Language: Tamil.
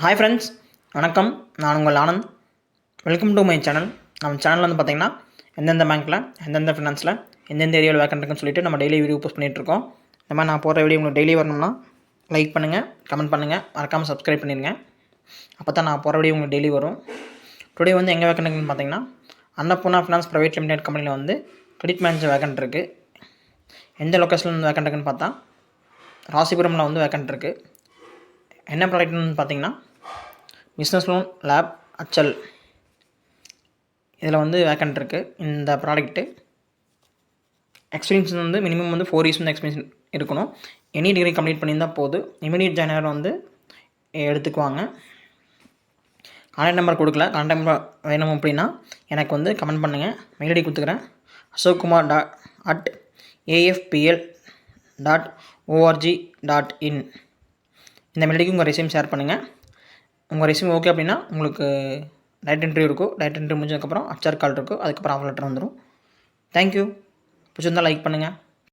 ஹாய் ஃப்ரெண்ட்ஸ், வணக்கம். நான் உங்கள் Anand. Welcome to my channel. நம்ம சேனல் வந்து பார்த்திங்கன்னா எந்தெந்த பேங்க்கில் எந்தெந்த ஃபினான்ஸில் எந்தெந்த ஏரியாவில் வேக்கண்ட் இருக்குன்னு சொல்லிட்டு நம்ம டெய்லி வீடியோ போஸ்ட் பண்ணிகிட்ருக்கோம். இந்த மாதிரி நான் போகிற வீடியோ உங்களுக்கு டெய்லி வரணும்னா லைக் பண்ணுங்கள், கமெண்ட் பண்ணுங்கள், மறக்காமல் சப்ஸ்கிரைப் பண்ணிடுங்க. அப்போ தான் நான் போகிற வீடியோ உங்களுக்கு டெய்லி வரும். டுடே வந்து எங்கே வேக்கண்ட் இருக்குன்னு பார்த்தீங்கன்னா அன்னபூர்ணா ஃபினான்ஸ் ப்ரைவேட் லிமிடெட் கம்பெனியில் வந்து கிரெடிட் மேனேஜர் வேக்கண்ட் இருக்குது. எந்த லொக்கேஷனில் வந்து வேக்கண்ட் இருக்குன்னு பார்த்தா ராசிபுரமில் வந்து வேக்கண்ட் இருக்குது. என்ன ப்ராடக்ட்னு பார்த்தீங்கன்னா பிஸ்னஸ் லோன் லேப் HL இதில் வந்து வேக்கண்ட் இருக்குது. இந்த ப்ராடக்ட்டு எக்ஸ்பீரியன்ஸ் வந்து மினிமம் வந்து 4 இயர்ஸ் வந்து எக்ஸ்பீரியன்ஸ் இருக்கணும். எனி டிகிரி கம்ப்ளீட் பண்ணியிருந்தால் போதும். இமீடியட் ஜாயினர் வந்து எடுத்துக்குவாங்க. கான்டாக்ட் நம்பர் கொடுக்கல. கான்டாக்ட் நம்பர் வேணும் அப்படின்னா எனக்கு வந்து கமெண்ட் பண்ணுங்கள். மெயில் ஐடி கொடுத்துக்கிறேன். ashokkumar.afpl.org.in இந்த மெயிலுக்கு உங்கள் ரெஸ்யூம் ஷேர் பண்ணுங்கள். உங்கள் ரெஸ்யூம் ஓகே அப்படின்னா உங்களுக்கு டைரக்ட் இன்டர்வியூ இருக்கும். டைரக்ட் இன்டர்வியூ முடிஞ்சதுக்கப்புறம் HR கால் இருக்கும். அதுக்கப்புறம் ஆஃபர் லெட்டர் வந்துடும். தேங்க்யூ. பிடிச்சிருந்தால் லைக் பண்ணுங்கள்.